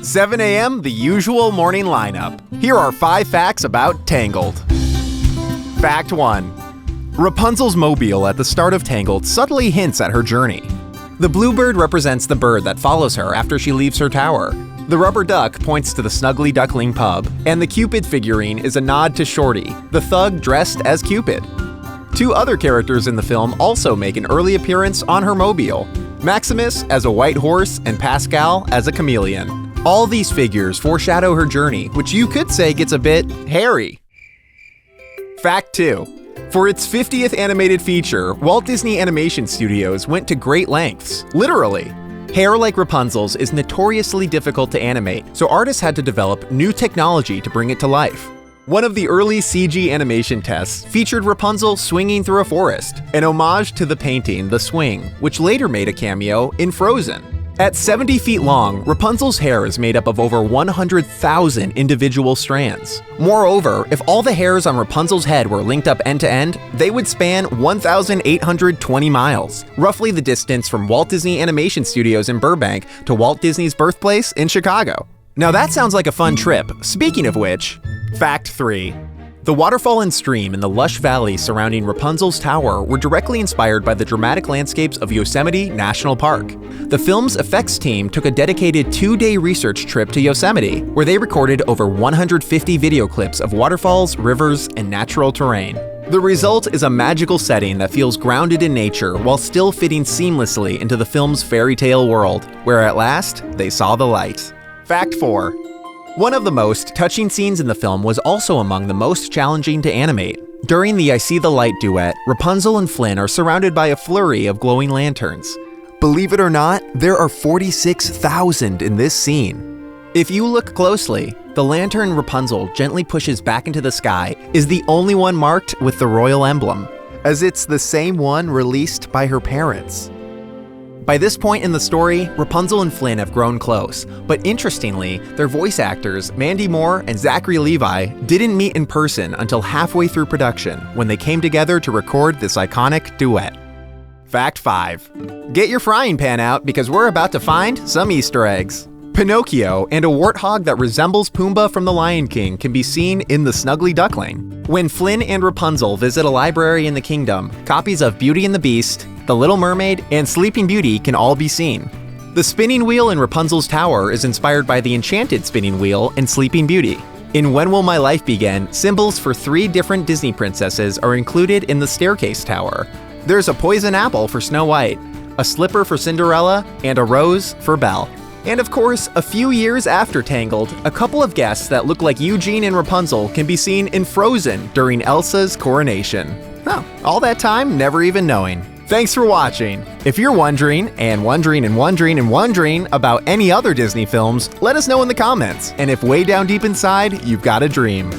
7 a.m., the usual morning lineup. Here are 5 facts about Tangled. Fact 1. Rapunzel's mobile at the start of Tangled subtly hints at her journey. The bluebird represents the bird that follows her after she leaves her tower. The rubber duck points to the Snuggly Duckling pub, and the Cupid figurine is a nod to Shorty, the thug dressed as Cupid. 2 other characters in the film also make an early appearance on her mobile, Maximus as a white horse and Pascal as a chameleon. All these figures foreshadow her journey, which you could say gets a bit hairy. Fact 2. For its 50th animated feature, Walt Disney Animation Studios went to great lengths, literally. Hair like Rapunzel's is notoriously difficult to animate, so artists had to develop new technology to bring it to life. One of the early CG animation tests featured Rapunzel swinging through a forest, an homage to the painting The Swing, which later made a cameo in Frozen. At 70 feet long, Rapunzel's hair is made up of over 100,000 individual strands. Moreover, if all the hairs on Rapunzel's head were linked up end to end, they would span 1,820 miles, roughly the distance from Walt Disney Animation Studios in Burbank to Walt Disney's birthplace in Chicago. Now that sounds like a fun trip. Speaking of which, Fact 3. The waterfall and stream in the lush valley surrounding Rapunzel's tower were directly inspired by the dramatic landscapes of Yosemite National Park. The film's effects team took a dedicated 2-day research trip to Yosemite, where they recorded over 150 video clips of waterfalls, rivers, and natural terrain. The result is a magical setting that feels grounded in nature while still fitting seamlessly into the film's fairy tale world, where at last, they saw the light. Fact 4. One of the most touching scenes in the film was also among the most challenging to animate. During the I See the Light duet, Rapunzel and Flynn are surrounded by a flurry of glowing lanterns. Believe it or not, there are 46,000 in this scene. If you look closely, the lantern Rapunzel gently pushes back into the sky is the only one marked with the royal emblem, as it's the same one released by her parents. By this point in the story, Rapunzel and Flynn have grown close, but interestingly, their voice actors, Mandy Moore and Zachary Levi, didn't meet in person until halfway through production, when they came together to record this iconic duet. Fact 5. Get your frying pan out because we're about to find some Easter eggs. Pinocchio and a warthog that resembles Pumbaa from The Lion King can be seen in The Snuggly Duckling. When Flynn and Rapunzel visit a library in the kingdom, copies of Beauty and the Beast, The Little Mermaid, and Sleeping Beauty can all be seen. The spinning wheel in Rapunzel's tower is inspired by the enchanted spinning wheel in Sleeping Beauty. In When Will My Life Begin, symbols for 3 different Disney princesses are included in the staircase tower. There's a poison apple for Snow White, a slipper for Cinderella, and a rose for Belle. And of course, a few years after Tangled, a couple of guests that look like Eugene and Rapunzel can be seen in Frozen during Elsa's coronation. Oh, all that time never even knowing. Thanks for watching. If you're wondering about any other Disney films, let us know in the comments. And if way down deep inside, you've got a dream,